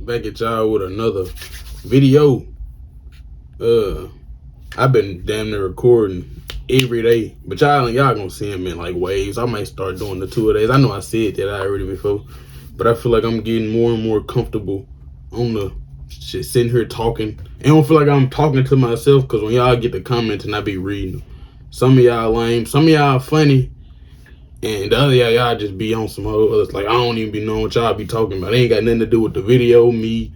Back at y'all with another video. I've been damn near recording every day, but y'all gonna see him in like waves. I might start doing the 2 days. I know I said that already before, but I feel like I'm getting more and more comfortable on the shit, sitting here talking. I don't feel like I'm talking to myself, because when y'all get the comments and I be reading them, some of y'all lame, some of y'all funny, and the other y'all just be on some others. Like, I don't even be knowing what y'all be talking about. It ain't got nothing to do with the video, me.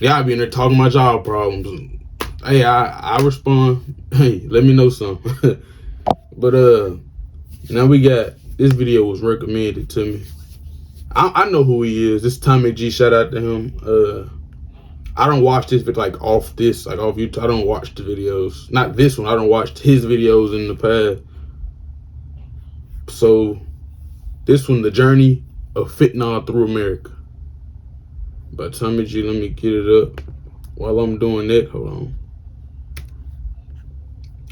Y'all be in there talking about y'all problems. Hey, I respond. Hey, let me know something. But now we got, this video was recommended to me. I know who he is. This Tommy G, shout out to him. I don't watch this, but like off YouTube. I don't watch the videos. Not this one. I don't watch his videos in the past. So this one, The Journey of Fentanyl Through America by Tommy G. Let me get it up while I'm doing that. Hold on.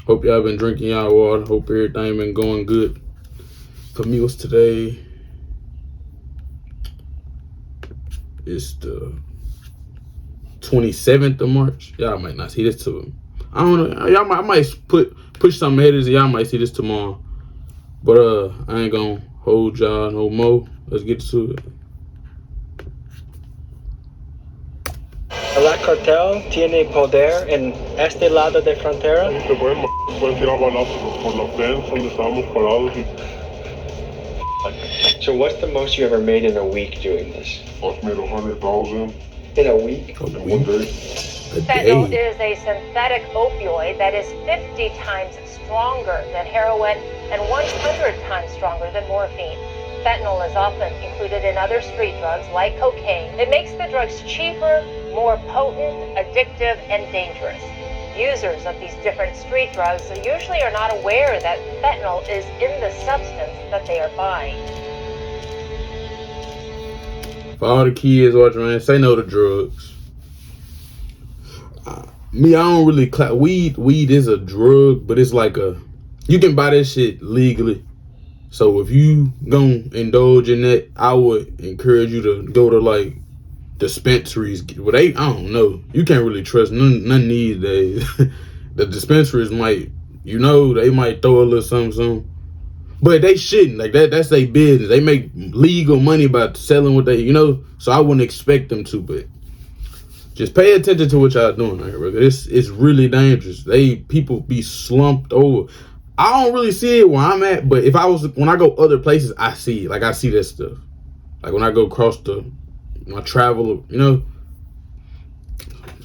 Hope y'all been drinking y'all water. Hope everything been going good. For me, what's today? It's the 27th of March. Y'all might not see this till, I don't know. I might push some headers. Y'all might see this tomorrow. But I ain't gonna hold y'all no more. Let's get to it. La cartel tiene poder en este lado de frontera. Se pueden tirar balazos por la fence donde estábamos parados. So what's the most you ever made in a week doing this? I've made 100,000 in a week? in 1 day. Fentanyl is a synthetic opioid that is 50 times stronger than heroin and 100 times stronger than morphine. Fentanyl is often included in other street drugs like cocaine. It makes the drugs cheaper, more potent, addictive, and dangerous. Users of these different street drugs usually are not aware that fentanyl is in the substance that they are buying. For all the kids watching, man, say no to drugs. Me, I don't really weed. Weed is a drug, but it's like you can buy that shit legally. So if you gonna indulge in that, I would encourage you to go to like dispensaries. Well, I don't know. You can't really trust none these days. The dispensaries might, they might throw a little something. But they shouldn't. Like that's their business. They make legal money by selling what they, So I wouldn't expect them to, but just pay attention to what y'all doing right here, bro. It's really dangerous. People be slumped over. I don't really see it where I'm at, but when I go other places, I see it. Like I see that stuff. Like when I go when I travel,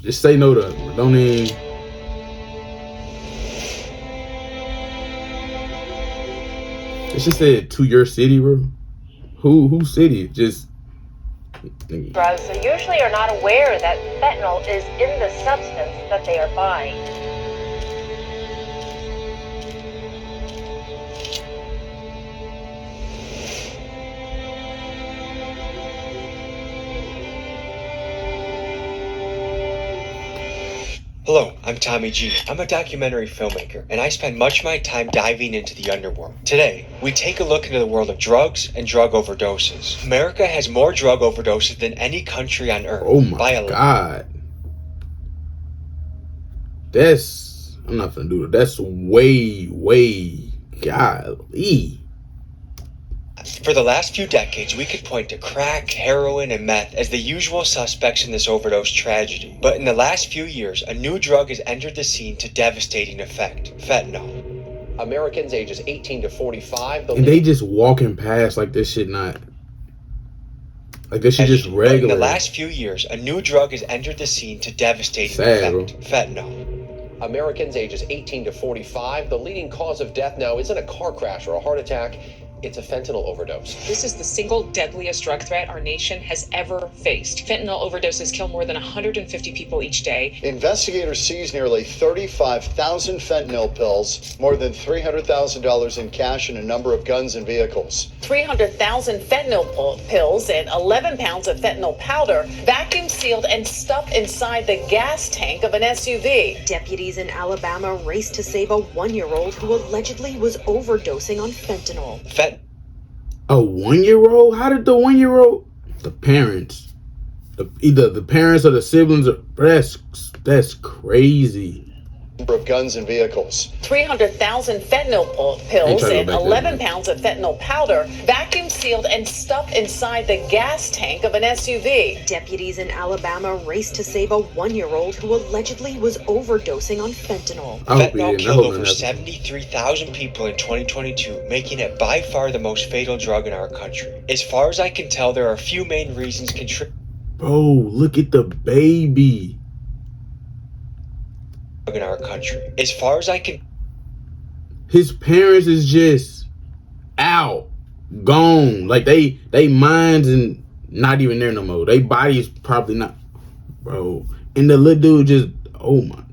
just say no to it. Don't even. It just said to your city, bro. Who city? Just Drugs usually are not aware that fentanyl is in the substance that they are buying. Hello, I'm Tommy G. I'm a documentary filmmaker, and I spend much of my time diving into the underworld. Today, we take a look into the world of drugs and drug overdoses. America has more drug overdoses than any country on earth. Oh my God. I'm not gonna do that. That's way, golly. For the last few decades, we could point to crack, heroin, and meth as the usual suspects in this overdose tragedy. But in the last few years, a new drug has entered the scene to devastating effect: fentanyl. Americans ages 18 to 45. And they just walking past like this shit not. Like this shit just regular. But in the last few years, a new drug has entered the scene to devastating effect: fentanyl. Americans ages 18 to 45. The leading cause of death now isn't a car crash or a heart attack. It's a fentanyl overdose. This is the single deadliest drug threat our nation has ever faced. Fentanyl overdoses kill more than 150 people each day. Investigators seized nearly 35,000 fentanyl pills, more than $300,000 in cash, and a number of guns and vehicles. 300,000 fentanyl pills and 11 pounds of fentanyl powder vacuum sealed and stuffed inside the gas tank of an SUV. Deputies in Alabama raced to save a 1-year-old who allegedly was overdosing on fentanyl. A 1-year-old? How did the 1-year-old? The parents. either the parents or the siblings. That's crazy. Number of guns and vehicles. 300,000 fentanyl pills and 11 pounds of fentanyl powder vacuum sealed and stuffed inside the gas tank of an SUV. Deputies in Alabama raced to save a 1-year-old who allegedly was overdosing on fentanyl. Fentanyl killed over 73,000 people in 2022, making it by far the most fatal drug in our country. As far as I can tell, there are a few main reasons contributing. Bro, look at the baby. In our country. As far as I can, his parents is just out, gone. Like they minds and not even there no more. They bodies probably not, bro. And the little dude just, oh my.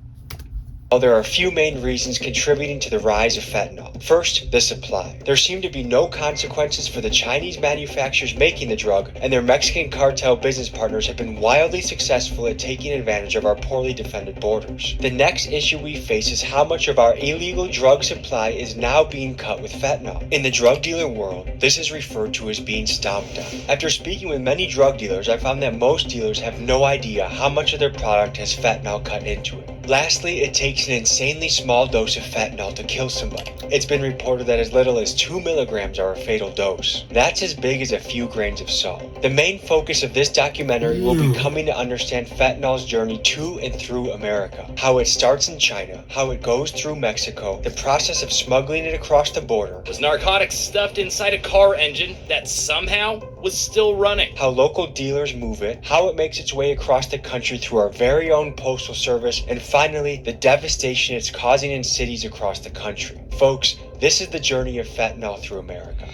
there are a few main reasons contributing to the rise of fentanyl. First, the supply. There seem to be no consequences for the Chinese manufacturers making the drug, and their Mexican cartel business partners have been wildly successful at taking advantage of our poorly defended borders. The next issue we face is how much of our illegal drug supply is now being cut with fentanyl. In the drug dealer world, this is referred to as being stomped on. After speaking with many drug dealers, I found that most dealers have no idea how much of their product has fentanyl cut into it. Lastly, it takes an insanely small dose of fentanyl to kill somebody. It's been reported that as little as 2 milligrams are a fatal dose. That's as big as a few grains of salt. The main focus of this documentary will be coming to understand fentanyl's journey to and through America. How it starts in China, how it goes through Mexico, the process of smuggling it across the border. Was narcotics stuffed inside a car engine that somehow was still running? How local dealers move it, how it makes its way across the country through our very own postal service, and finally, the devastation it's causing in cities across the country. Folks, this is the journey of fentanyl through America.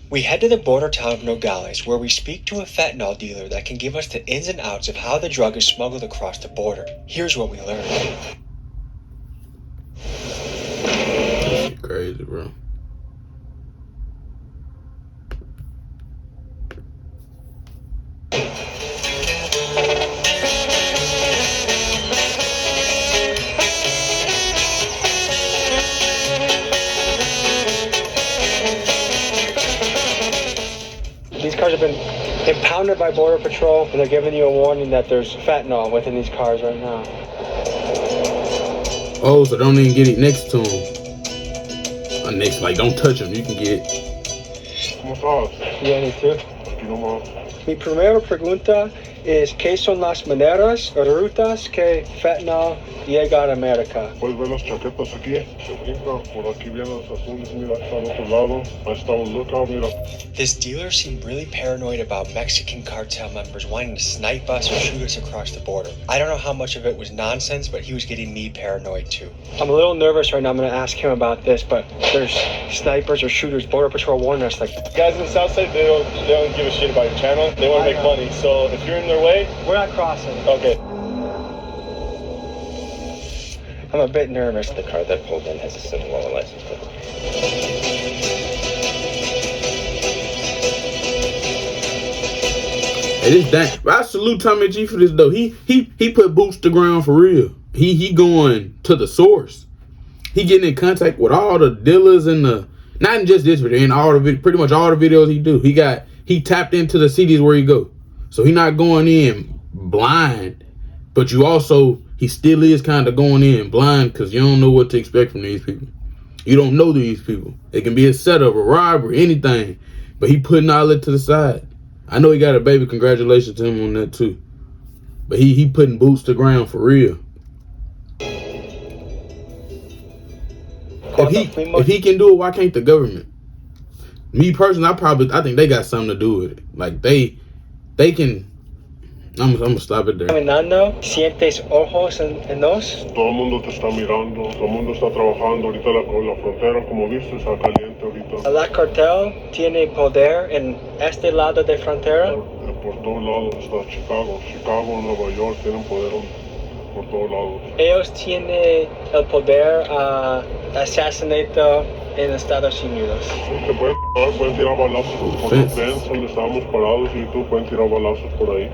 We head to the border town of Nogales, where we speak to a fentanyl dealer that can give us the ins and outs of how the drug is smuggled across the border. Here's what we learned. Crazy, bro. These cars have been impounded by Border Patrol, and they're giving you a warning that there's fentanyl within these cars right now. Oh, so don't even get it next to him. Next, like, don't touch him. You can get it. ¿Cómo estás? Bien, ¿y tú? Aquí nomás. Mi primera pregunta es, ¿qué son las maneras o rutas que fentanyl llega a América? Puedes ver las chaquetas aquí, se brinca, por aquí vienen los azules, mira, está al otro lado, ahí está un lookout, mira. This dealer seemed really paranoid about Mexican cartel members wanting to snipe us or shoot us across the border. I don't know how much of it was nonsense, but he was getting me paranoid too. I'm a little nervous right now. I'm going to ask him about this, but there's snipers or shooters. Border Patrol warned us. Like, guys in the south side, they don't give a shit about your channel. They want to make money. So if you're in their way, we're not crossing. Okay. I'm a bit nervous. The car that pulled in has a Fentanyl license plate. It is that. I salute Tommy G for this though. He put boots to ground for real. He going to the source. He getting in contact with all the dealers and the, not in just this video, in all the pretty much all the videos he do. He tapped into the cities where he go. So he not going in blind, but he still is kind of going in blind because you don't know what to expect from these people. You don't know these people. It can be a setup, a robbery, anything. But he putting all that to the side. I know he got a baby. Congratulations to him on that too. But he putting boots to ground for real. If he can do it, why can't the government? Me personally, I think they got something to do with it. Like they can. I'm gonna stop it there. Caminando, sientes ojos en nos. Todo el mundo te está mirando, todo el mundo está trabajando. Ahorita la frontera, como viste, está caliente ahorita. La cartel tiene poder en este lado de frontera. Por todos lados está Chicago, Nueva York tienen poder por todos lados. Ellos tienen el poder a asesinato en Estados Unidos. Te pueden tirar balazos por los fence donde estábamos parados y tú pueden tirar balazos por ahí.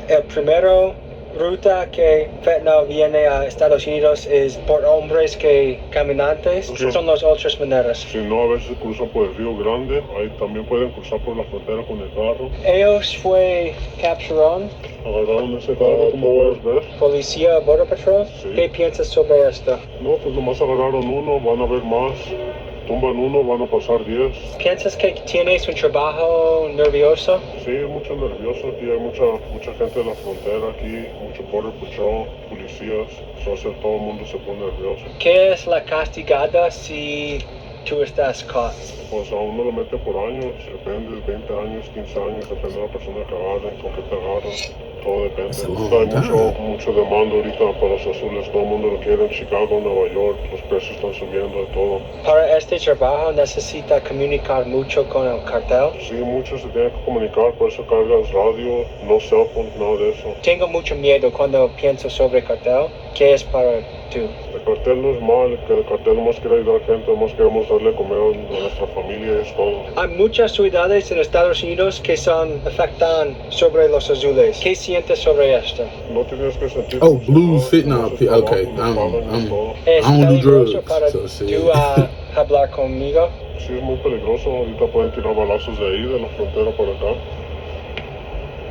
El primero ruta que fentanyl viene a Estados Unidos es por hombres que caminantes. Sí. Son las otras maneras. Si no, a veces cruzan por el Río Grande, ahí también pueden cruzar por la frontera con el carro. Ellos fue capturaron. Agarraron ese carro, como puedes ver. Policía, Border Patrol. Sí. ¿Qué piensas sobre esto? No, pues nomás agarraron uno, van a ver más. Tumban uno, van a pasar 10. ¿Piensas que tienes un trabajo nervioso? Sí, mucho nervioso. Aquí hay mucha gente de la frontera, aquí, mucho Border Patrol, policías. Todo el mundo se pone nervioso. ¿Qué es la castigada si tú estás caught? Pues a uno lo mete por años, depende, 20 años, 15 años, depende de la persona que agarren, con qué te agarran. Todo depende. Hay mucho demanda ahorita para los azules, todo el mundo lo quiere en Chicago, Nueva York, los precios están subiendo de todo. Para este trabajo necesita comunicar mucho con el cartel. Sí, mucho se tiene que comunicar, por eso cargas radio, no cell phone, nada de eso. Tengo mucho miedo cuando pienso sobre cartel. ¿Qué es para tú? El cartel no es mal, que el cartel nomás quiere ayudar a gente, nomás queremos darle a comer a nuestra familia, es todo. Hay muchas ciudades en Estados Unidos que afectan sobre los azules. ¿Qué sientes sobre esto? No tienes que sentir. Oh, blues, fentanyl. Okay, I don't do drugs. Para so shit. tú hablar conmigo. Sí, es muy peligroso. Ahorita pueden tirar balazos de ahí, de la frontera por acá.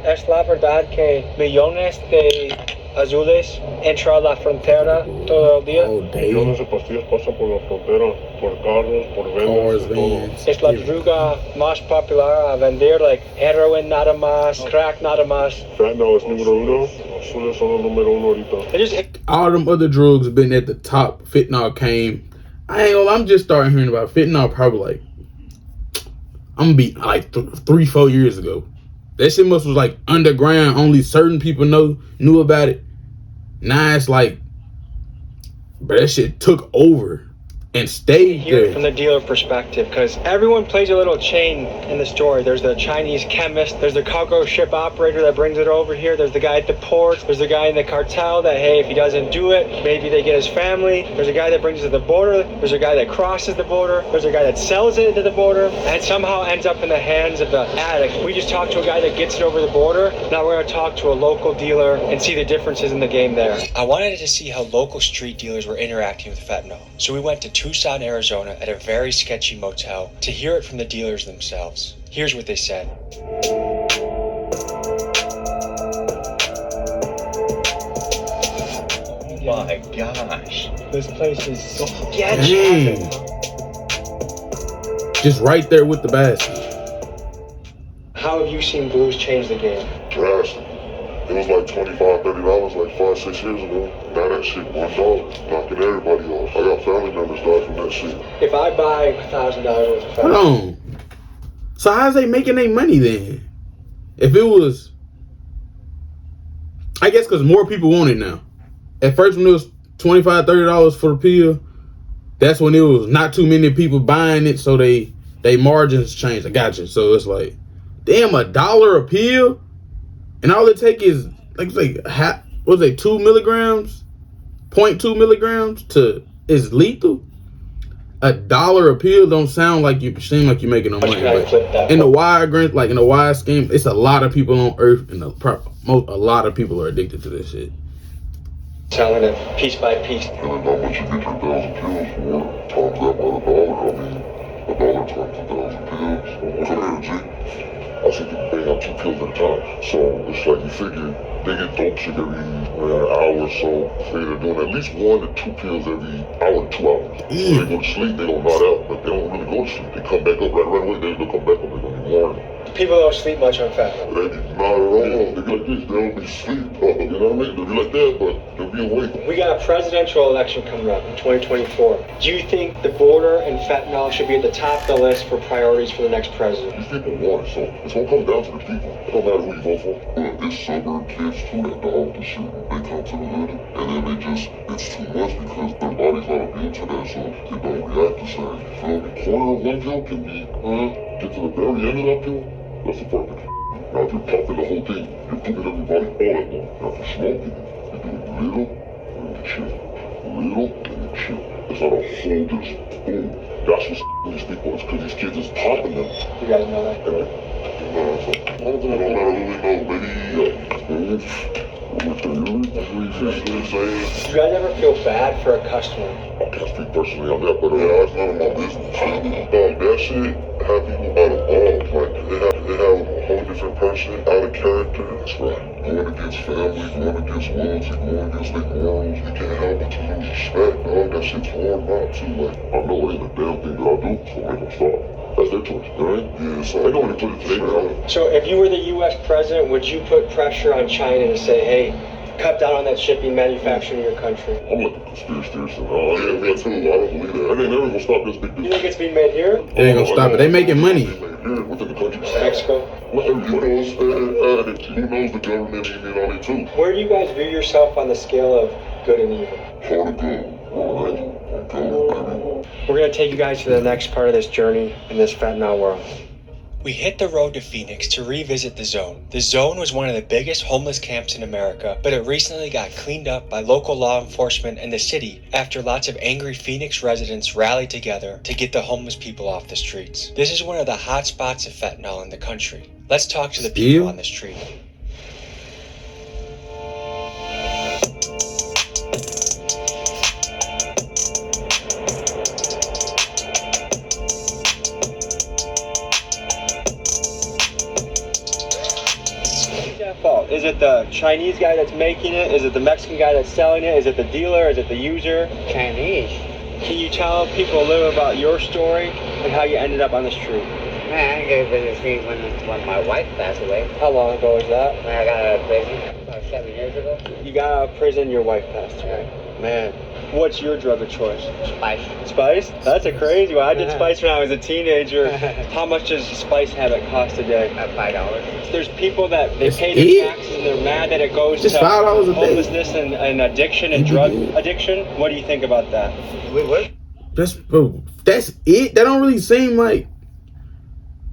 Es la verdad que millones de azules entran a la frontera todo el día. Millones de pastillas pasan por la frontera, por carros, por vendas. Es la droga más popular a vender, like heroin nada más, crack nada más. Fentanyl es número uno. Azules son el número uno ahorita. All them other drugs been at the top. Fentanyl came. I ain't gonna lie, I'm just starting hearing about fentanyl probably like, I'm gonna be like 3-4 years ago. That shit was like underground. Only certain people knew about it. Now it's like, but that shit took over and stayed Hear it there. from the dealer perspective, because everyone plays a little chain in the story. There's the Chinese chemist, there's the cargo ship operator that brings it over here, there's the guy at the port, there's the guy in the cartel that, hey, if he doesn't do it, maybe they get his family. There's a guy that brings it to the border, there's a guy that crosses the border, there's a guy that sells it to the border, and somehow ends up in the hands of the addict. We just talked to a guy that gets it over the border. Now we're going to talk to a local dealer and see the differences in the game there. I wanted to see how local street dealers were interacting with fentanyl, so we went to Tucson, Arizona at a very sketchy motel to hear it from the dealers themselves. Here's what they said. Oh my gosh. This place is so Dang. Just right there with the basket. How have you seen blues change the game? Drastic. It was like $25, $30 like 5-6 years ago. Now that shit $1, knocking everybody off. I got family members died from that shit. If I buy $1,000 worth of fentanyl. Hold on. So how's they making their money then? If it was, I guess because more people want it now. At first when it was $25, $30 for the pill, that's when it was not too many people buying it, so they margins changed. I got you. So it's like, damn, $1 a pill? And all it take is, like 2 milligrams? 0.2 milligrams to is lethal? $1 a pill don't sound like you seem like you're making no money. But in the wide scheme, it's a lot of people on earth, and a lot of people are addicted to this shit. Selling it piece by piece. And then how much you get 2,000 pills for? Times that by $1. I mean, $1 times 2,000 pills. Almost an energy. I see people bang out 2 pills at a time. So it's like you figure they get dope shit every hour or so. So they're doing at least 1 to 2 pills every hour to 2 hours. So they go to sleep, they don't nod out, but they don't really go to sleep. They come back up right away, they'll come back up, they're gonna be morning. People don't sleep much on fentanyl. They be not at all. They be like this, they don't be sleep. You know what I mean? They'll be like that, but they'll be awake. We got a presidential election coming up in 2024. Do you think the border and fentanyl should be at the top of the list for priorities for the next president? These people want it, so it's gonna come down to the people. It don't matter who you vote for. Look, there's suburb kids too that dog the shit. They come to the hood, and then it's too much because their body's not immune to that, so they don't react the same. You feel me? Corner of one pill can be, get to the very end of that pill, that's the perfect. Now if you're popping the whole thing, you're putting everybody all at once. Now if you're smoking, you do it little, and you chill. Little, and you chill. It's not a whole just boom. That's what's these people is because these kids is popping them. You guys know that? I don't know, really know, maybe You guys ever feel bad for a customer? I can't speak personally on that, but that's none of my business. Dog, that shit have people out of balls. Like, they have a whole different person, out of character. That's right. Going against family, going against loyalty, going against their morals. You can't help but to lose respect, dog. That shit's hard not to. Like, I know it ain't a damn thing that I do, so make them stop. That's their choice, right? Yeah, so I don't really put it today. So if you were the U.S. president, would you put pressure on China to say, hey, cut down on that shipping manufacturing in your country? I'm like a conspiracy theorist. I don't believe that. I ain't never gonna stop this big business. You think it's being made here? It ain't gonna stop it. They making money. Here, within the country. Mexico? Who knows the government ain't in on it too? Where do you guys view yourself on the scale of good and evil? Hard to go. We're gonna take you guys to the next part of this journey in this fentanyl world. We hit the road to Phoenix to revisit the Zone. The Zone was one of the biggest homeless camps in America, but it recently got cleaned up by local law enforcement and the city after lots of angry Phoenix residents rallied together to get the homeless people off the streets. This is one of the hot spots of fentanyl in the country. Let's talk to the people on the street. Is it the Chinese guy that's making it? Is it the Mexican guy that's selling it? Is it the dealer? Is it the user? Chinese. Can you tell people a little about your story and how you ended up on the street? Man, I got to the street when my wife passed away. How long ago was that? When I got out of prison, about 7 years ago. You got out of prison, your wife passed away. Man, what's your drug of choice? Spice. Spice? That's a crazy one. I did spice when I was a teenager. How much does a spice habit cost a day? About $5. There's people that they pay their taxes and they're mad that it goes just to $5 a day. homelessness and addiction and drug addiction. What do you think about that? That's it. That don't really seem like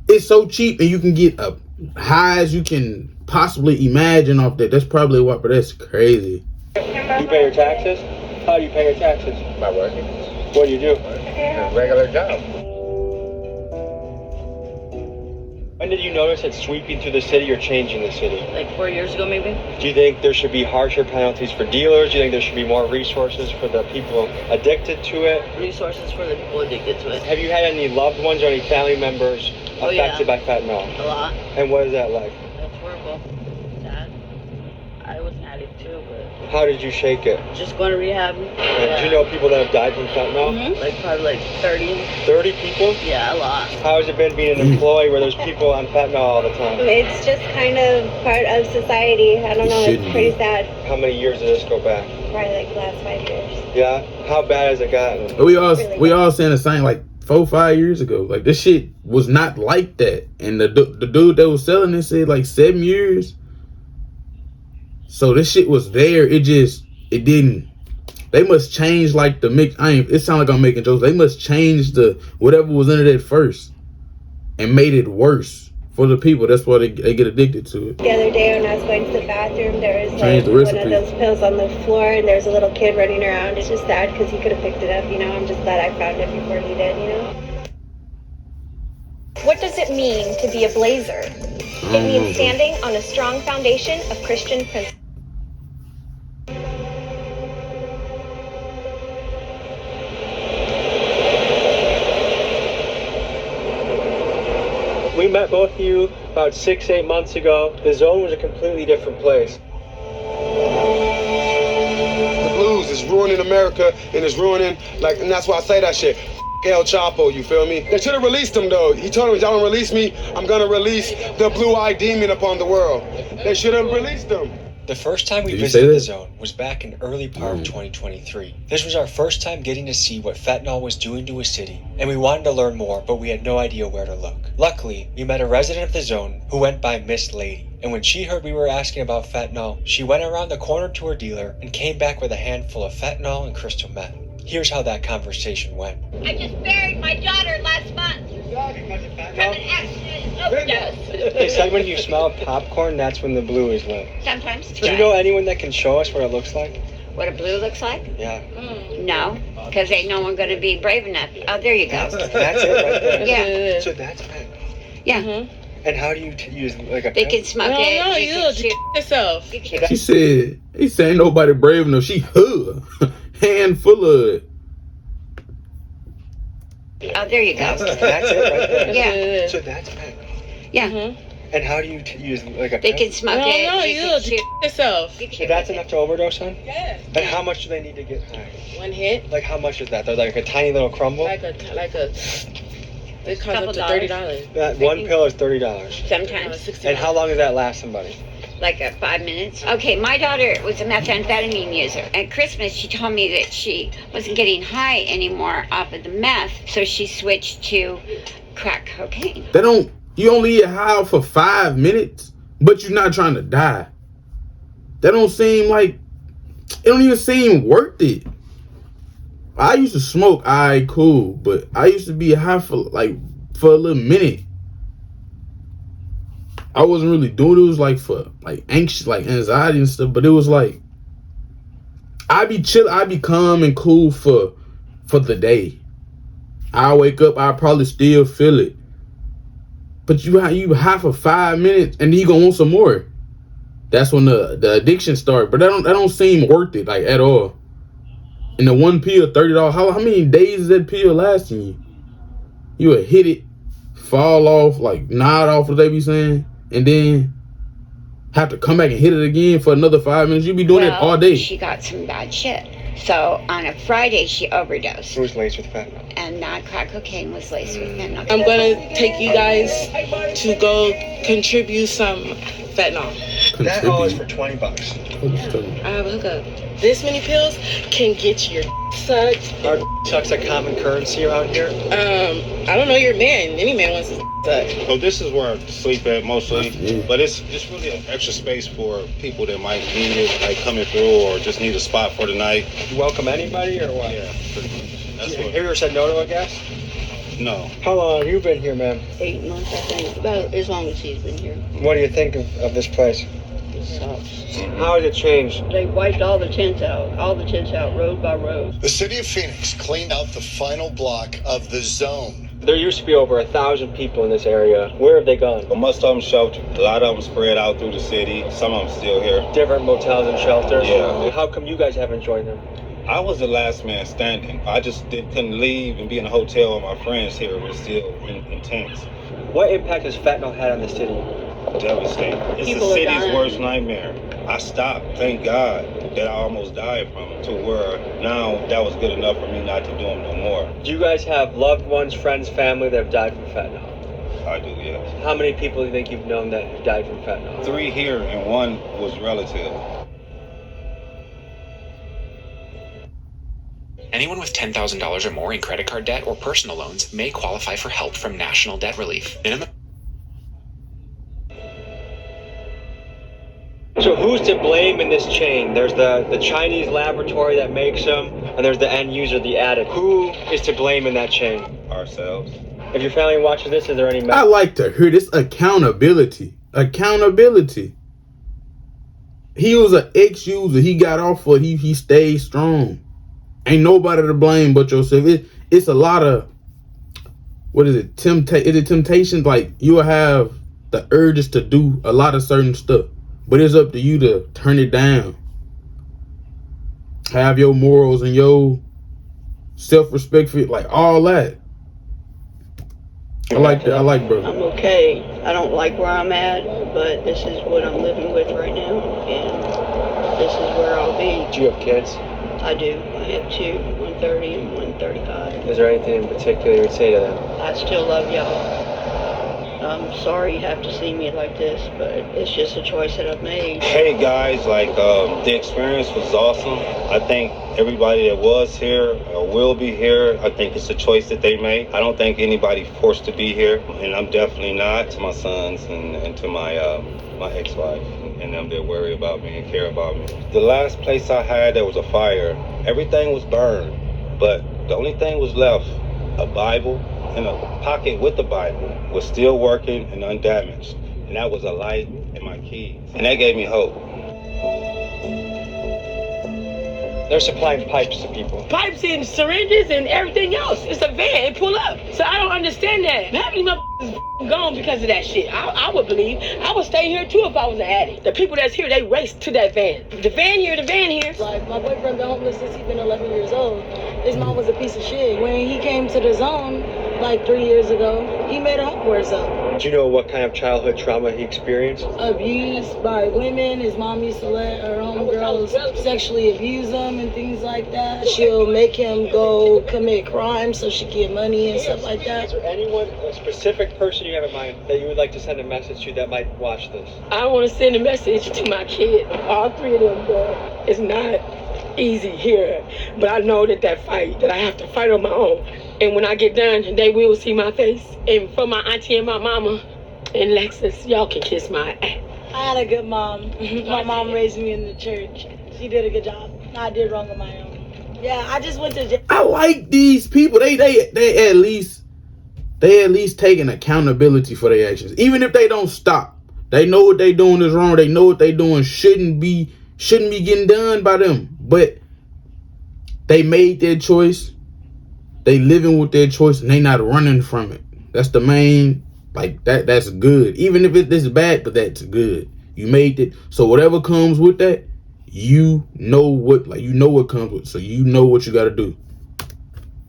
it's so cheap and you can get a high as you can possibly imagine off that. That's probably what, but that's crazy. You pay your taxes? How do you pay your taxes? By working. What do you do? A regular job. When did you notice it sweeping through the city or changing the city? Like 4 years ago, maybe. Do you think there should be harsher penalties for dealers? Do you think there should be more resources for the people addicted to it? Resources for the people addicted to it. Have you had any loved ones or any family members affected by fentanyl? A lot. And what is that like? That's horrible. Sad. I was an addict too, but... How did you shake it? Just going to rehab. And do you know people that have died from fentanyl? Mm-hmm. Like probably like 30. 30 people? Yeah, a lot. How has it been being an employee where there's people on fentanyl all the time? It's just kind of part of society. I don't know, it's pretty sad. How many years did this go back? Probably like the last 5 years. Yeah? How bad has it gotten? We all saying the same like 4-5 years ago. Like this shit was not like that. And the dude that was selling it said like 7 years. So this shit was there. It didn't. They must change like the mix. It sounds like I'm making jokes. They must change the whatever was in it at first and made it worse for the people. That's why they get addicted to it. The other day when I was going to the bathroom, there was Change like the one of those pills on the floor, and there's a little kid running around. It's just sad because he could have picked it up. I'm just glad I found it before he did. What does it mean to be a blazer? It means standing on a strong foundation of Christian principles. We met both of you about 6-8 months ago. The Zone was a completely different place. The blues is ruining America and it's ruining, and that's why I say that shit. El Chapo, you feel me? They should have released him though. He told him, y'all don't release me, I'm gonna release the blue-eyed demon upon the world. They should have released him. The first time we visited the Zone was back in early part of 2023. This was our first time getting to see what fentanyl was doing to a city, and we wanted to learn more, but we had no idea where to look. Luckily, we met a resident of the Zone who went by Miss Lady, and when she heard we were asking about fentanyl, she went around the corner to her dealer and came back with a handful of fentanyl and crystal meth. Here's how that conversation went. I just buried my daughter last month. From an accident overdose. They said when you smell popcorn, that's when the blue is lit. Sometimes. Do you know anyone that can show us what it looks like? What a blue looks like? Yeah. No, because ain't no one going to be brave enough. Oh, there you go. That's it right there. Yeah. So that's fentanyl. Yeah. And how do you use like a? They can smoke it. No, they you can look shoot. yourself. She said, he said, ain't nobody brave enough. She hand full of it. Oh, there you go. That's it right there. Yeah. So that's fentanyl. Yeah. And how do you use like a? They can smoke it. No, they you can look shoot. yourself. So that's enough to overdose on? Yeah. And how much do they need to get high? One hit. Like how much is that? They're like a tiny little crumble? Like a. It costs up to $30. That one pill is $30. Sometimes. And how long does that last somebody? Like 5 minutes. Okay, my daughter was a methamphetamine user. At Christmas, she told me that she wasn't getting high anymore off of the meth, so she switched to crack cocaine. You only get high for 5 minutes, but you're not trying to die. That don't seem like, it don't even seem worth it. I used to smoke, alright, cool, but I used to be high for a little minute. I wasn't really doing it. It was like for anxious, anxiety and stuff, but it was like, I'd be chill, I'd be calm and cool for the day. I wake up, I probably still feel it. But you high for 5 minutes and then you gonna want some more. That's when the addiction starts. But that don't seem worth it at all. And the one pill, $30. How many days is that pill lasting you? You would hit it, fall off, nod off what they be saying, and then have to come back and hit it again for another 5 minutes. You be doing it all day. She got some bad shit. So on a Friday, she overdosed. It was laced with fentanyl. And crack cocaine was laced with fentanyl. I'm going to take you guys to go contribute some fentanyl. That all is for $20. I have a hookup. This many pills can get your sucked. Are sucks a common currency around here? I don't know your man. Any man wants to suck. So this is where I sleep at mostly, but it's just really an extra space for people that might need it, coming through or just need a spot for the night. You welcome anybody or what? Yeah, pretty much. That's what. Have you ever said no to a guest? No. How long have you been here, ma'am? 8 months, I think. About as long as he's been here. What do you think of this place? It sucks. How has it changed? They wiped all the tents out road by road. The city of Phoenix cleaned out the final block of the zone. There used to be over 1,000 people in this area. Where have they gone? Well, most of them sheltered. A lot of them spread out through the city. Some of them still here. Different motels and shelters? Yeah. How come you guys haven't joined them? I was the last man standing. I just couldn't leave and be in a hotel with my friends here. It was still intense. What impact has fentanyl had on the city? Devastating. It's the city's worst nightmare. I stopped, thank God, that I almost died from it, to where now that was good enough for me not to do them no more. Do you guys have loved ones, friends, family that have died from fentanyl? I do, yes. How many people do you think you've known that have died from fentanyl? 3 here and 1 was relative. Anyone with $10,000 or more in credit card debt or personal loans may qualify for help from National Debt Relief. So who's to blame in this chain? There's the Chinese laboratory that makes them, and there's the end user, the addict. Who is to blame in that chain? Ourselves. If your family watches this, is there any... I like to hear this accountability. Accountability. He was an ex-user. He got off of it. He stayed strong. Ain't nobody to blame but yourself. It's a lot of, what is it? Is it temptation? You will have the urges to do a lot of certain stuff, but it's up to you to turn it down. Have your morals and your self-respect for all that. I like that. I like brother. I'm okay. I don't like where I'm at, but this is what I'm living with right now, and this is where I'll be. Do you have kids? I do. I have 2, 130 and 135. Is there anything in particular you would say to them? I still love y'all. I'm sorry you have to see me like this, but it's just a choice that I've made. Hey guys, the experience was awesome. I think everybody that was here or will be here, I think it's a choice that they made. I don't think anybody forced to be here, and I'm definitely not. To my sons and to my ex-wife and them that worry about me and care about me. The last place I had, there was a fire. Everything was burned, but the only thing was left, a Bible and a pocket with the Bible was still working and undamaged. And that was a light and my keys. And that gave me hope. They're supplying pipes to people. Pipes and syringes and everything else. It's a van. It pull up. So I don't understand that. Half of these motherfuckers gone because of that shit. I would believe. I would stay here too if I was an addict. The people that's here, they race to that van. The van here. Like, my boyfriend been homeless since he's been 11 years old. His mom was a piece of shit. When he came to the zone, like 3 years ago, he made a home for himself. Do you know what kind of childhood trauma he experienced? Abused by women. His mom used to let her homegirls sexually abuse him and things like that. She'll make him go commit crimes so she can get money and stuff like that. Is there anyone, a specific person you have in mind that you would like to send a message to that might watch this? I want to send a message to my kid. All three of them, bro. It's not easy here, but I know that fight that I have to fight on my own. And when I get done, they will see my face. And for my auntie and my mama and Lexus, y'all can kiss my ass. I had a good mom. My mom raised me in the church. She did a good job. I did wrong on my own. Yeah, I just went to jail. I like these people. They at least taking accountability for their actions. Even if they don't stop. They know what they doing is wrong. They know what they doing shouldn't be getting done by them. But they made their choice. They living with their choice and they not running from it. That's the main, like, that's good. Even if it's bad, but that's good. You made it. So whatever comes with that, you know what comes with. So you know what you got to do.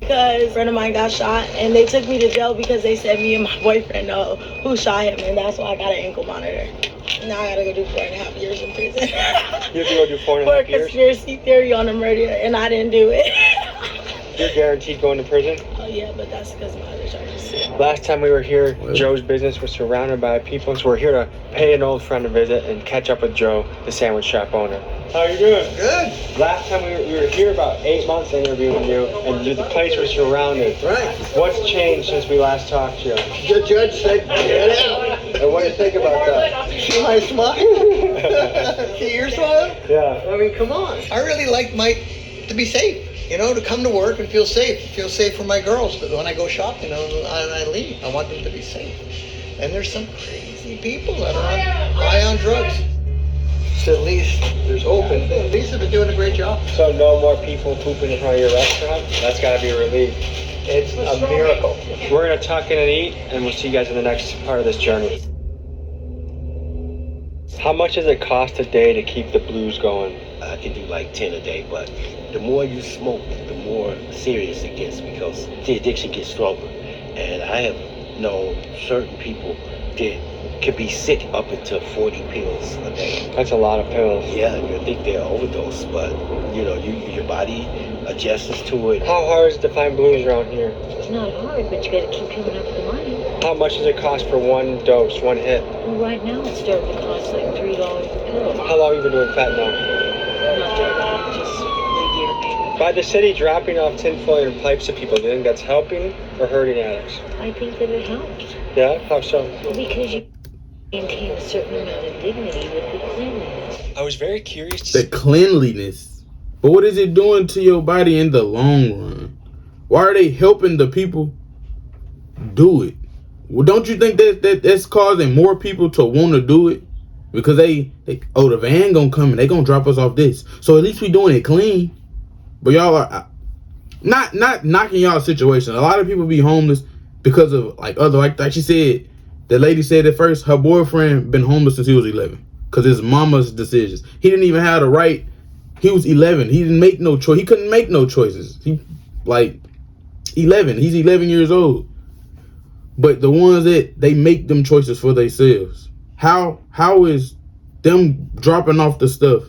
Because a friend of mine got shot and they took me to jail because they said me and my boyfriend know who shot him, and that's why I got an ankle monitor. Now I gotta go do 4.5 years in prison. You have to go do 4.5 years? For conspiracy theory on a murder, and I didn't do it. You're guaranteed going to prison? Oh yeah, but that's because my other charges. Last time we were here, Joe's business was surrounded by people, so we're here to pay an old friend a visit and catch up with Joe, the sandwich shop owner. How are you doing? Good. Last time we were here about 8 months interviewing you, and the place was surrounded. Right. What's changed since we last talked to you? The judge said, get out. And what do you think about that? See my smile? See your smile? Yeah. I mean, come on. I really like to be safe. You know, to come to work and feel safe. Feel safe for my girls. But when I go shopping and I leave, I want them to be safe. And there's some crazy people that are high on drugs. So at least there's hope, and at least they've been doing a great job. So no more people pooping in front of your restaurant? That's got to be a relief. It's a miracle. We're going to tuck in and eat, and we'll see you guys in the next part of this journey. How much does it cost a day to keep the blues going? I can do like 10 a day, but the more you smoke, the more serious it gets because the addiction gets stronger. And I have known certain people that could be sick up until 40 pills a day. That's a lot of pills. Yeah, and you think they're overdose, but you know, your body adjusts to it. How hard is it to find blues around here? It's not hard, but you gotta keep coming up with the money. How much does it cost for one dose, one hit? Well, right now it's starting to cost like $3 a pill. How long have you been doing fentanyl? Not that long, just a year maybe. By the city dropping off tinfoil and pipes to people, do you think that's helping or hurting addicts? I think that it helps. Yeah? How so? Because you maintain a certain amount of dignity with the cleanliness. I was very curious to the cleanliness. But what is it doing to your body in the long run? Why are they helping the people do it? Well, don't you think that's causing more people to want to do it? Because the van gonna come and they gonna drop us off this. So at least we doing it clean. But y'all are not knocking y'all situation. A lot of people be homeless because of like she said, the lady said at first her boyfriend been homeless since he was 11 because his mama's decisions. He didn't even have the right. He was 11. He didn't make no choice. He couldn't make no choices. He 11. He's 11 years old. But the ones that they make them choices for themselves. How is them dropping off the stuff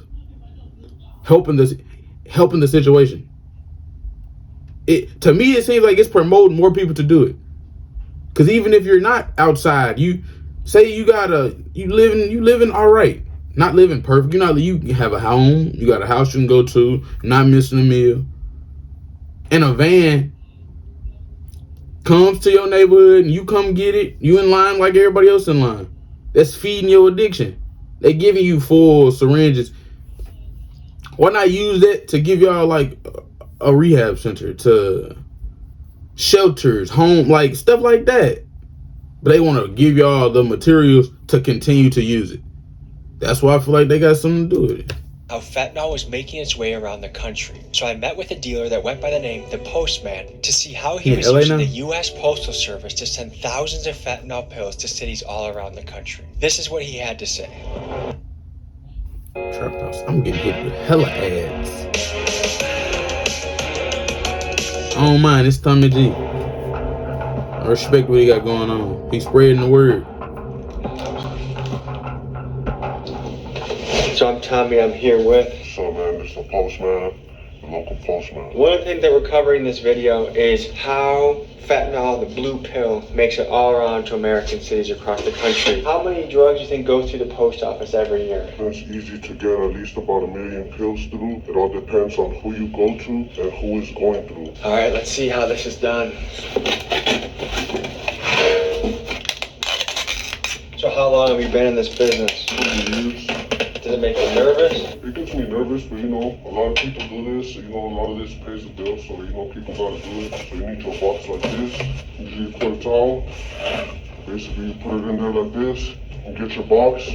helping the situation? To me, it seems like it's promoting more people to do it. Because even if you're not outside, you say you living all right, not living perfect. You have a home, you got a house you can go to, not missing a meal, and a van comes to your neighborhood and you come get it. You in line like everybody else in line. That's feeding your addiction. They giving you full syringes. Why not use that to give y'all like a rehab center, to shelters, home, like stuff like that? But they want to give y'all the materials to continue to use it. That's why I feel like they got something to do with it. how fentanyl was making its way around the country. So I met with a dealer that went by the name The Postman to see how he was using the U.S. Postal Service to send thousands of fentanyl pills to cities all around the country. This is what he had to say. Trap house. I'm getting hit with hella ads. I don't mind. It's Tommy G. I respect what he got going on. He's spreading the word. So I'm Tommy. I'm here with. So man, it's the postman, the local postman. One of the things that we're covering in this video is how fentanyl, the blue pill, makes it all around to American cities across the country. How many drugs do you think go through the post office every year? It's easy to get at least about 1 million pills through. It all depends on who you go to and who is going through. All right, let's see how this is done. So how long have you been in this business? 20 years. Does it make you nervous? It gets me nervous, but you know, a lot of people do this. You know, a lot of this pays the bill, so you know, people gotta do it. So you need your box like this. Usually you put a towel. Basically, you put it in there like this. And get your box.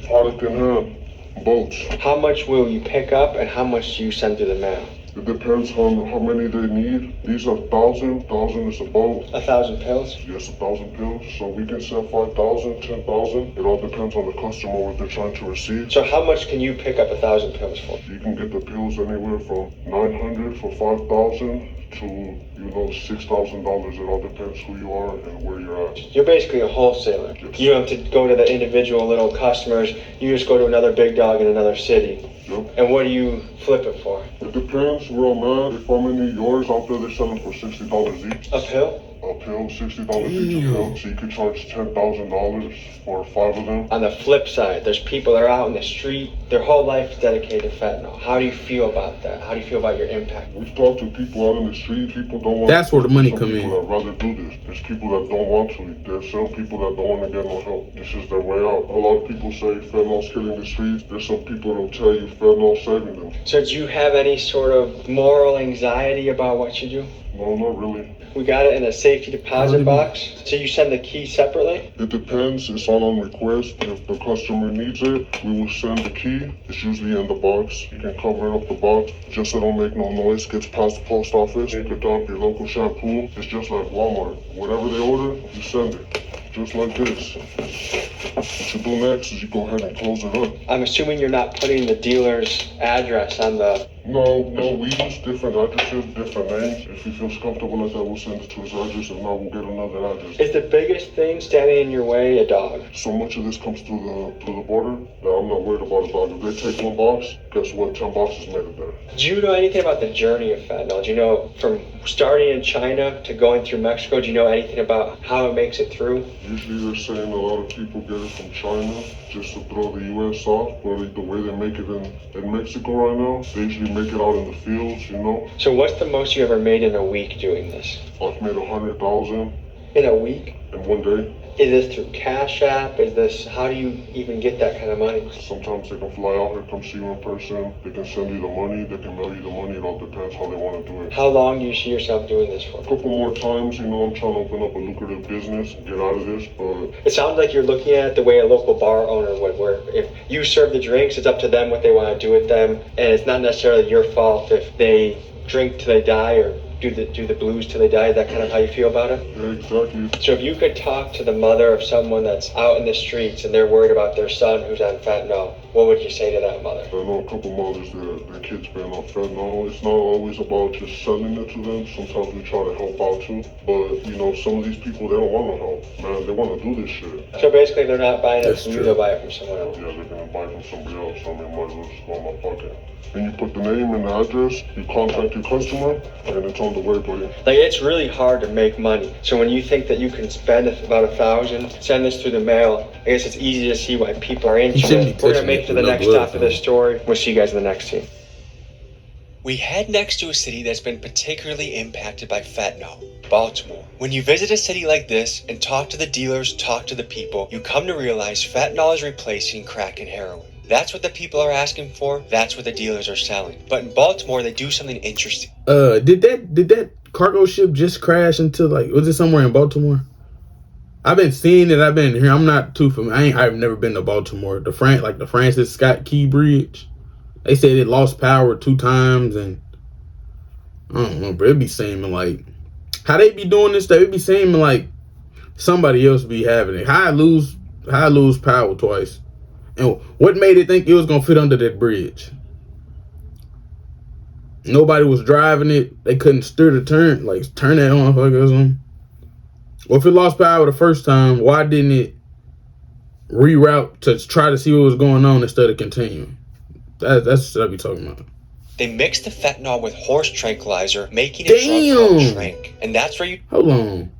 Product in hand. Bolts. How much will you pick up and how much do you send through the mail? It depends on how many they need. These are 1,000. 1,000 is a bolt. 1,000 pills? Yes, 1,000 pills. So we can sell 5,000, 10,000. It all depends on the customer what they're trying to receive. So how much can you pick up 1,000 pills for? You can get the pills anywhere from 900 for 5,000 to, you know, $6,000. It all depends who you are and where you're at. You're basically a wholesaler. Yes. You don't have to go to the individual little customers. You just go to another big dog in another city. Yep. And what do you flip it for? It depends where I'm at. If I'm in New York, out there they're selling for $60 each. A pill? A pill, $60 each a pill. So you could charge $10,000 for 5 of them. On the flip side, there's people that are out in the street. Their whole life is dedicated to fentanyl. How do you feel about that? How do you feel about your impact? We've talked to people out in the street. People don't want. That's where the money come in. People that rather do this. There's people that don't want to. There's some people that don't want to get no help. This is their way out. A lot of people say fentanyl's killing the streets. There's some people that'll tell you fentanyl's saving them. So do you have any sort of moral anxiety about what you do? No, not really. We got it in a safety deposit box. So you send the key separately? It depends. It's all on request. If the customer needs it, we will send the key. It's usually in the box. You can cover up the box just so it don't make no noise. Gets past the post office. You could dump your local shampoo. It's just like Walmart. Whatever they order, you send it. Just like this. What you do next is you go ahead and close it up. I'm assuming you're not putting the dealer's address on the... No, we use different addresses, different names. If he feels comfortable like that, we'll send it to his address. If not, we'll get another address. Is the biggest thing standing in your way a dog? So much of this comes through the border that I'm not worried about a dog. If they take one box, guess what? 10 boxes made it there. Do you know anything about the journey of fentanyl? Do you know from starting in China to going through Mexico, do you know anything about how it makes it through? Usually they're saying a lot of people get it from China just to throw the U.S. off, but like the way they make it in Mexico right now, they usually make it out in the fields, you know. So what's the most you ever made in a week doing this? I've made 100,000. In a week? In one day. Is this through Cash App? How do you even get that kind of money? Sometimes they can fly out here, come see you in person. They can send you the money, they can mail you the money. It all depends how they want to do it. How long do you see yourself doing this for? A couple more times, you know, I'm trying to open up a lucrative business and get out of this, but... It sounds like you're looking at it the way a local bar owner would, where if you serve the drinks, it's up to them what they want to do with them, and it's not necessarily your fault if they drink till they die or do the blues till they die. Is that kind of how you feel about it? Yeah, exactly. So if you could talk to the mother of someone that's out in the streets and they're worried about their son who's on fentanyl, what would you say to that mother? I know a couple mothers that their kids been on fentanyl. It's not always about just selling it to them. Sometimes we try to help out too. But, you know, some of these people, they don't want to help. Man, they want to do this shit. So basically they're not buying it from you, they'll buy it from someone else. Yeah, they're going to buy it from somebody else. So I mean, might as well just go in my pocket. And you put the name and the address, you contact your customer, and it's on the way, buddy. Like, it's really hard to make money. So when you think that you can spend about 1,000, send this through the mail, I guess it's easy to see why people are into it. We're going to make it to the next stop of this story. We'll see you guys in the next scene. We head next to a city that's been particularly impacted by fentanyl, Baltimore. When you visit a city like this and talk to the dealers, talk to the people, you come to realize fentanyl is replacing crack and heroin. That's what the people are asking for. That's what the dealers are selling. But in Baltimore, they do something interesting. Did that cargo ship just crash into, like, was it somewhere in Baltimore? I've been seeing it. I've been here. I'm not too familiar. I've never been to Baltimore. The Francis Scott Key Bridge. They said it lost power 2 times, and I don't know, but it be seeming like how they be doing this stuff. It be seeming like somebody else be having it. How I lose power twice, and what made it think it was gonna fit under that bridge? Nobody was driving it. They couldn't steer the turn, like turn that on or something. Well, if it lost power the first time, why didn't it reroute to try to see what was going on instead of continuing? That's what I be talking about. They mix the fentanyl with horse tranquilizer, making a drug called Trank. And that's where you... Hold on.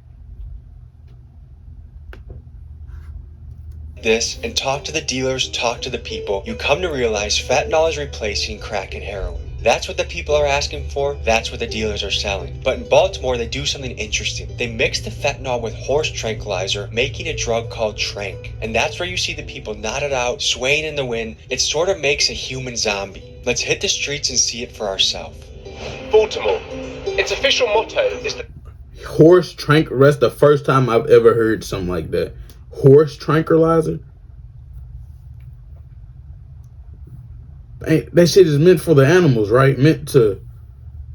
This and talk to the dealers, talk to the people. You come to realize fentanyl is replacing crack and heroin. That's what the people are asking for. That's what the dealers are selling. But in Baltimore, they do something interesting. They mix the fentanyl with horse tranquilizer, making a drug called Trank. And that's where you see the people knotted out, swaying in the wind. It sort of makes a human zombie. Let's hit the streets and see it for ourselves. Baltimore. Its official motto is the horse tranquilizer. That's the first time I've ever heard something like that. Horse tranquilizer? That shit is meant for the animals, right? Meant to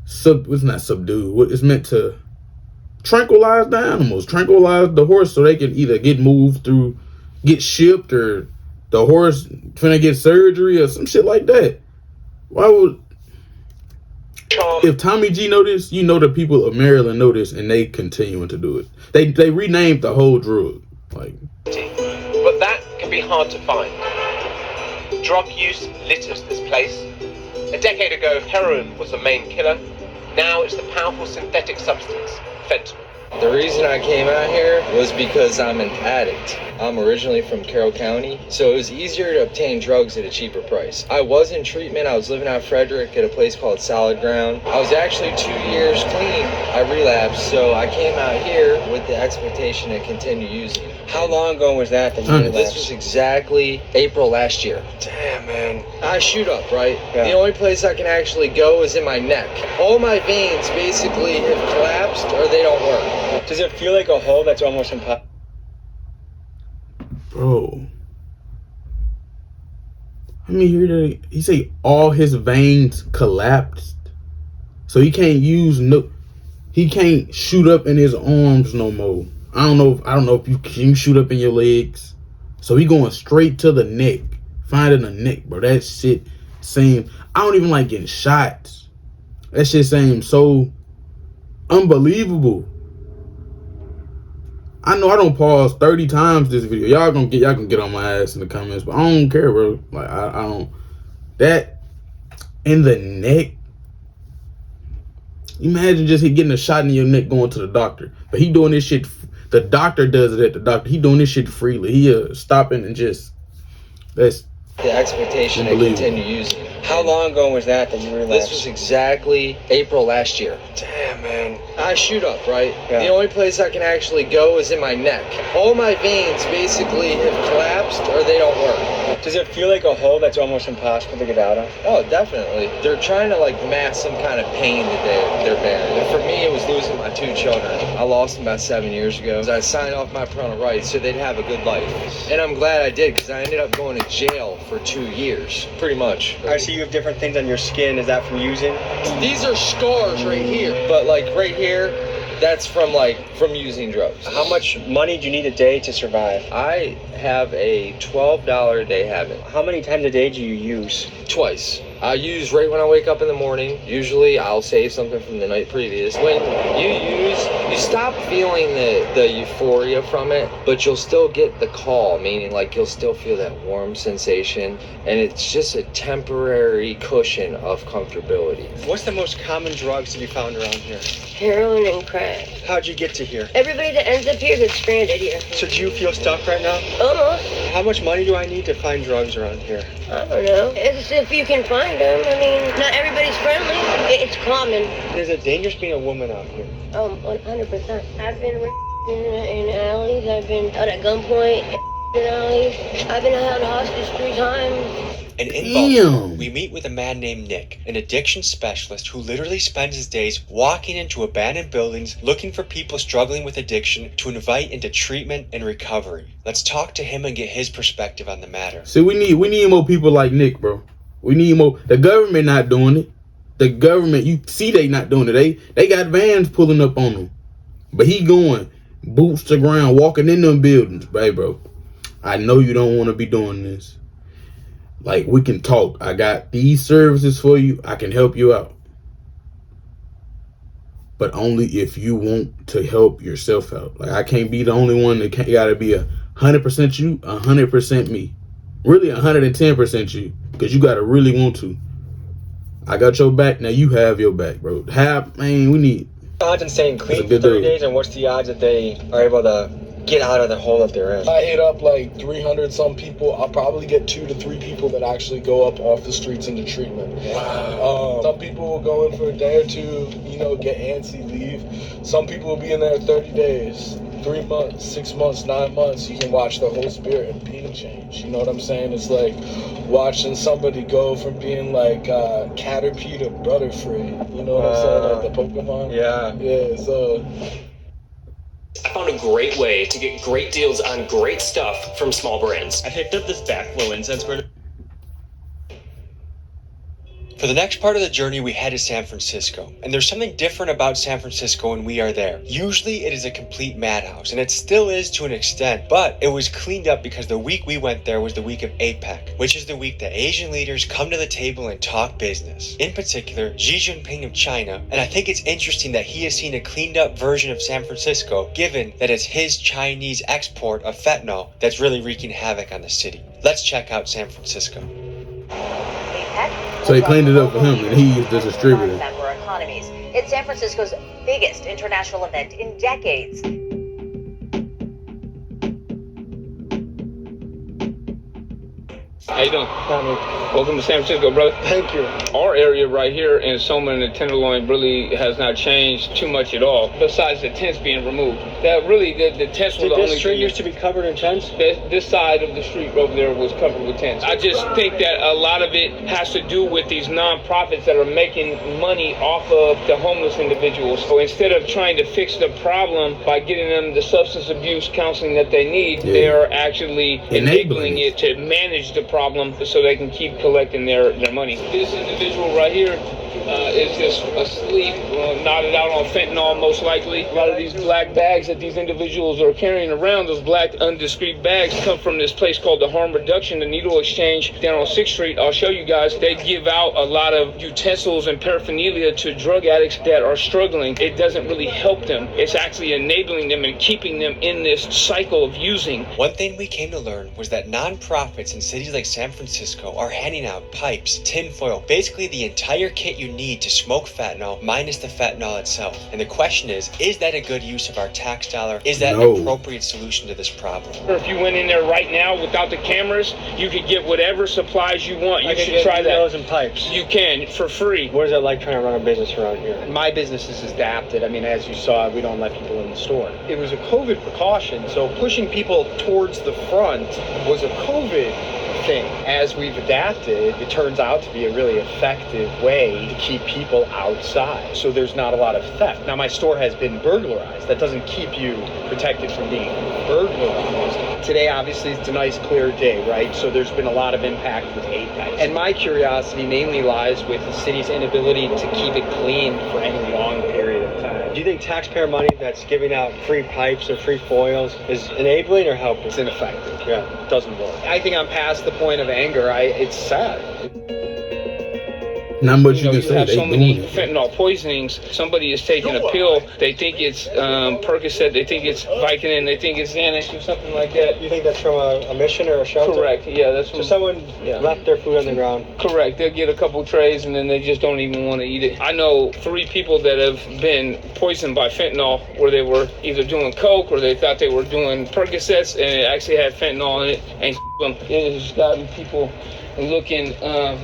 it's not subdue. It's meant to tranquilize the animals, tranquilize the horse so they can either get moved through, get shipped, or the horse finna get surgery or some shit like that. Why would... If Tommy G know this, you know the people of Maryland know this, and they continuing to do it. They renamed the whole drug. Like, but that can be hard to find. Drug use litters this place. A decade ago, heroin was the main killer. Now it's the powerful synthetic substance, fentanyl. The reason I came out here was because I'm an addict. I'm originally from Carroll County, so it was easier to obtain drugs at a cheaper price. I was in treatment. I was living out of Frederick at a place called Solid Ground. I was actually 2 years clean. I relapsed, so I came out here with the expectation to continue using. How long ago was that you relapsed? This was exactly April last year. Damn, man. I shoot up, right? Yeah. The only place I can actually go is in my neck. All my veins basically have collapsed or they don't work. Does it feel like a hole that's almost impossible? Bro. I mean, hear that he say all his veins collapsed. So he can't he can't shoot up in his arms no more. I don't know if you can shoot up in your legs. So he going straight to the neck. Finding the neck, bro. That shit seems... I don't even like getting shots. That shit seems so unbelievable. I know I don't pause 30 times this video. Y'all can get on my ass in the comments, but I don't care, bro. Like I don't... That in the neck. Imagine just getting a shot in your neck going to the doctor. But he doing this shit... The doctor does it at the doctor. He doing this shit freely. He stopping and just... That's... The expectation to continue using. How long ago was that you relapsed? This was exactly April last year. Damn, man. I shoot up, right? Yeah. The only place I can actually go is in my neck. All my veins basically have collapsed or they don't work. Does it feel like a hole that's almost impossible to get out of? Oh, definitely. They're trying to like mask some kind of pain that they're bearing. And for me, it was losing my 2 children. I lost them about 7 years ago. I signed off my parental rights so they'd have a good life. And I'm glad I did because I ended up going to jail for 2 years, pretty much. I see you have different things on your skin. Is that from using? These are scars right here. But like right here, that's from using drugs. How much money do you need a day to survive? I have a $12 a day habit. How many times a day do you use? Twice. I use right when I wake up in the morning. Usually I'll save something from the night previous. When you use, you stop feeling the euphoria from it, but you'll still get the call, meaning like you'll still feel that warm sensation, and it's just a temporary cushion of comfortability. What's the most common drugs to be found around here? Heroin and crack. How'd you get to here? Everybody that ends up here gets stranded here. So do you feel stuck right now? Almost. How much money do I need to find drugs around here? I don't know. It's if you can find them. I mean, not everybody's friendly. It's common. Is it dangerous being a woman out here? 100%. I've been in alleys. I've been held at gunpoint in alleys. I've been held hostage 3 times. And in Baltimore, we meet with a man named Nick, an addiction specialist who literally spends his days walking into abandoned buildings looking for people struggling with addiction to invite into treatment and recovery. Let's talk to him and get his perspective on the matter. See, we need more people like Nick, bro. We need more. The government not doing it. The government, you see they not doing it. They got vans pulling up on them. But he going boots to ground, walking in them buildings. Hey, bro, I know you don't want to be doing this. Like, we can talk. I got these services for you. I can help you out. But only if you want to help yourself out. Like, I can't be the only one that gotta be 100% you, 100% me. Really 110% you. Because you gotta really want to. I got your back, now you have your back, bro. We need. Odds in staying clean for 30 days, and what's the odds that they are able to get out of the hole that they're in? I hit up like 300 some people. I'll probably get 2 to 3 people that actually go up off the streets into treatment. Wow. Some people will go in for a day or 2, get antsy, leave. Some people will be in there 30 days, 3 months, 6 months, 9 months. You can watch the whole spirit and being change. You know what I'm saying? It's like watching somebody go from being like Caterpie to Butterfree. You know what I'm saying? Like the Pokemon. Yeah. So. I found a great way to get great deals on great stuff from small brands. I picked up this backflow incense burner. For the next part of the journey, we head to San Francisco, and there's something different about San Francisco when we are there. Usually it is a complete madhouse, and it still is to an extent, but it was cleaned up because the week we went there was the week of APEC, which is the week that Asian leaders come to the table and talk business. In particular, Xi Jinping of China, and I think it's interesting that he has seen a cleaned up version of San Francisco, given that it's his Chinese export of fentanyl that's really wreaking havoc on the city. Let's check out San Francisco. So they cleaned it up for him, and he is the distributor. Member economies. It's San Francisco's biggest international event in decades. How you doing? Welcome to San Francisco, brother. Thank you. Our area right here in Soma and the Tenderloin really has not changed too much at all, besides the tents being removed. That really, the tents were the only thing. This street used to be covered in tents? This side of the street over there was covered with tents. I just think that a lot of it has to do with these nonprofits that are making money off of the homeless individuals. So instead of trying to fix the problem by getting them the substance abuse counseling that they need, they are actually enabling it to manage the problem so they can keep collecting their money. This individual right here is just asleep, nodded out on fentanyl most likely. A lot of these black bags that these individuals are carrying around, those black undiscreet bags, come from this place called the Harm Reduction, the Needle Exchange down on 6th Street. I'll show you guys. They give out a lot of utensils and paraphernalia to drug addicts that are struggling. It doesn't really help them. It's actually enabling them and keeping them in this cycle of using. One thing we came to learn was that nonprofits in cities like San Francisco are handing out pipes, tinfoil, basically the entire kit you need to smoke fentanyl minus the fentanyl itself. And the question is that a good use of our tax dollar? Is that an appropriate solution to this problem? If you went in there right now without the cameras, you could get whatever supplies you want. You should try that. Needles and pipes. You can, for free. What is it like trying to run a business around here? My business is adapted. I mean, as you saw, we don't let people in the store. It was a COVID precaution, so pushing people towards the front was a COVID thing. As we've adapted, it turns out to be a really effective way to keep people outside, so there's not a lot of theft. Now, my store has been burglarized. That doesn't keep you protected from being burglarized. Today, obviously, it's a nice clear day, right? So there's been a lot of impact with APEC. And my curiosity mainly lies with the city's inability to keep it clean for any long period of time. Do you think taxpayer money that's giving out free pipes or free foils is enabling or helping? It's ineffective. Yeah, it doesn't work. I think I'm past the point of anger. It's sad. Not much you can say. Have so many fentanyl poisonings. Somebody is taking a pill. They think it's Percocet. They think it's Vicodin. They think it's Xanax or something like that. You think that's from a mission or a shelter? Correct. Yeah, that's from. So someone left their food on the ground. Correct. They'll get a couple trays and then they just don't even want to eat it. I know 3 people that have been poisoned by fentanyl, where they were either doing coke or they thought they were doing Percocets and it actually had fentanyl in it and them. It has gotten people looking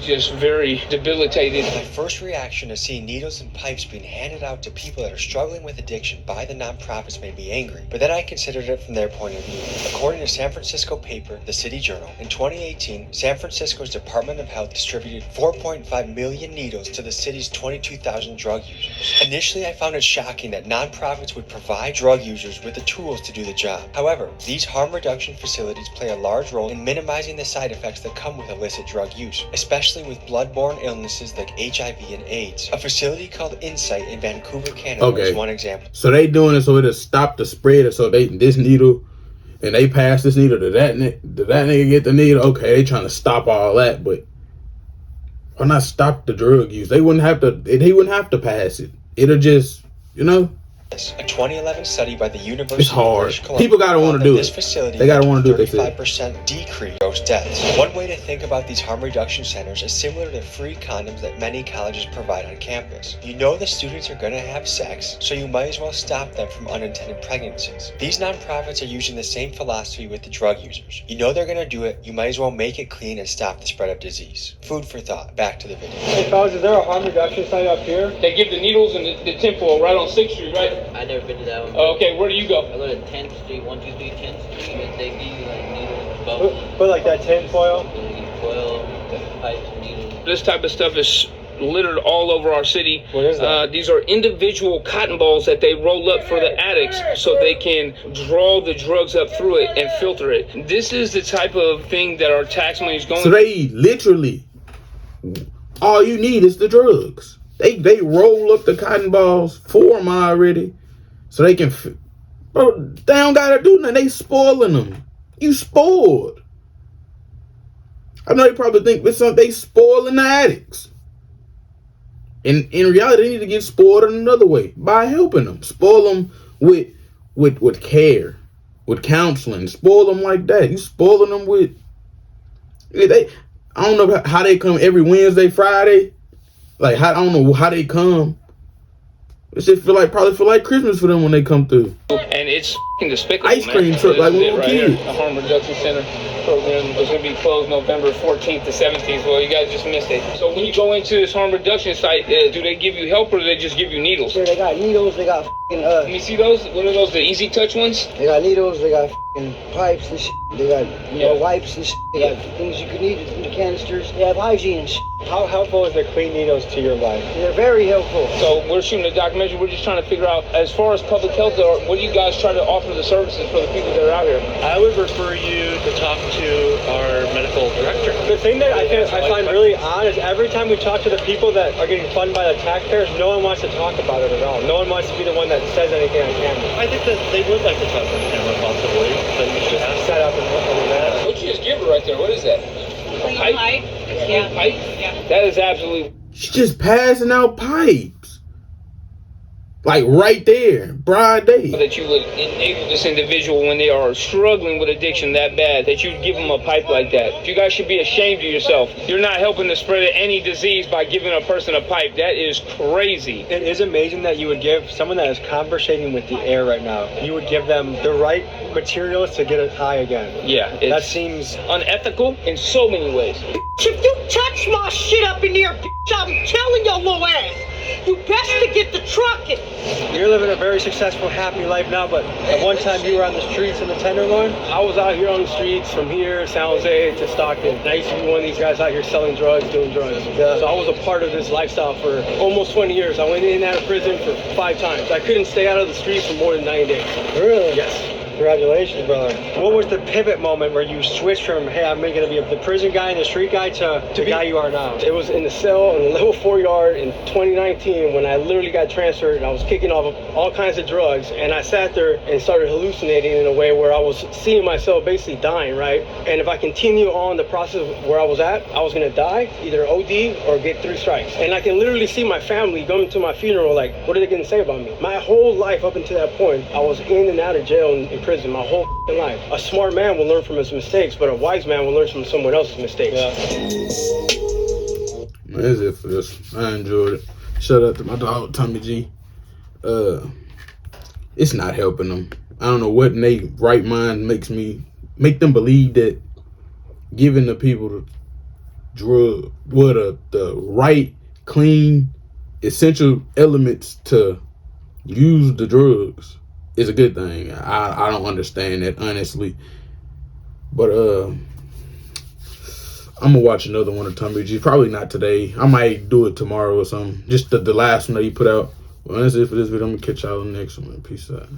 just very debilitated. My first reaction to seeing needles and pipes being handed out to people that are struggling with addiction by the nonprofits made me angry, but then I considered it from their point of view. According to San Francisco paper, the City Journal, in 2018, San Francisco's Department of Health distributed 4.5 million needles to the city's 22,000 drug users. Initially, I found it shocking that nonprofits would provide drug users with the tools to do the job. However, these harm reduction facilities play a large role in minimizing the side effects that come with illicit drug use, especially with bloodborne illnesses like HIV and AIDS. A facility called Insight in Vancouver, Canada is one example. So they doing it so it'll stop the spread. So this needle, and they pass this needle to that nigga get the needle. Okay, they trying to stop all that, but why not stop the drug use? He wouldn't have to pass it. It'll just, you know. A 2011 study by the University It's hard. of British Columbia People gotta want to do this it. facility They gotta want to do it. 35% decrease those deaths. One way to think about these harm reduction centers is similar to free condoms that many colleges provide on campus. You know the students are going to have sex, so you might as well stop them from unintended pregnancies. These nonprofits are using the same philosophy with the drug users. You know they're going to do it, you might as well make it clean and stop the spread of disease. Food for thought. Back to the video. Hey fellas, is there a harm reduction site up here? They give the needles and the tinfoil right on 6th Street, right? I never been to that one. Okay, where do you go? I go to 10th Street, 123 10th Street, and they give you like needles, bubbles. Put like that tin foil? Foil, pipes, needles. This type of stuff is littered all over our city. What is that? These are individual cotton balls that they roll up for the addicts so they can draw the drugs up through it and filter it. This is the type of thing that our tax money is going. So they literally, all you need is the drugs. They roll up the cotton balls for them already, so they can. Bro, they don't gotta do nothing. They spoiling them. You spoiled. I know they probably think they spoiling the addicts. And in reality, they need to get spoiled in another way by helping them. Spoil them with care, with counseling. Spoil them like that. You spoiling them with. I don't know how they come every Wednesday, Friday. Like, I don't know how they come. It should probably feel like Christmas for them when they come through. And it's despicable. Ice cream truck like when we were kids. The Harm Reduction Center program is going to be closed November 14th to 17th. Well, you guys just missed it. So when you go into this harm reduction site, do they give you help or do they just give you needles? Yeah, they got needles, they got Let me see those. What are those? The easy touch ones? They got needles, they got pipes and shit. They got wipes and shit. They got things you can eat in the canisters. They have hygiene and shit. How helpful is the clean needles to your life? They're very helpful. So we're shooting a documentary. We're just trying to figure out, as far as public health, what do you guys try to offer the services for the people that are out here? I would refer you to talk to our medical director. The thing that I find really odd is every time we talk to the people that are getting funded by the taxpayers, no one wants to talk about it at all. No one wants to be the one that says anything on camera. I think that they would like to talk on camera possibly, but you should have set up and that. What you just give her right there? What is that? Pipe? Yeah. Pipe? Yeah. That is absolutely. She's just passing out pipes. Like right there, broad day. That you would enable this individual when they are struggling with addiction that bad, that you'd give them a pipe like that. You guys should be ashamed of yourself. You're not helping the spread of any disease by giving a person a pipe. That is crazy. It is amazing that you would give someone that is conversating with the air right now, you would give them the right materials to get it high again. Yeah. That seems unethical in so many ways. If you touch my shit up in here, I'm telling your little ass, you best to get the truck in. You're living a very successful, happy life now, but at one time you were on the streets in the Tenderloin. I was out here on the streets from here, San Jose to Stockton. And I used to be one of these guys out here selling drugs, doing drugs. So I was a part of this lifestyle for almost 20 years. I went in and out of prison for 5 times. I couldn't stay out of the streets for more than 90 days. Really? Yes. Congratulations, brother. What was the pivot moment where you switched from, hey, I'm going to be the prison guy and the street guy to the guy you are now? It was in the cell in the level 4 yard in 2019 when I literally got transferred and I was kicking off all kinds of drugs, and I sat there and started hallucinating in a way where I was seeing myself basically dying, right? And if I continue on the process where I was at, I was going to die, either OD or get 3 strikes. And I can literally see my family coming to my funeral like, what are they going to say about me? My whole life up until that point, I was in and out of jail and prison my whole life. A smart man will learn from his mistakes, but a wise man will learn from someone else's mistakes. Yeah. That's it for this. I enjoyed it. Shout out to my dog Tommy G. It's not helping them. I don't know what in their right mind make them believe that giving the people the drug, the right, clean, essential elements to use the drugs is a good thing. I don't understand that, honestly. But I'm gonna watch another one of Tommy G. Probably not today. I might do it tomorrow or something. Just the last one that he put out. Well, that's it for this video. I'm gonna catch y'all in the next one. Peace out.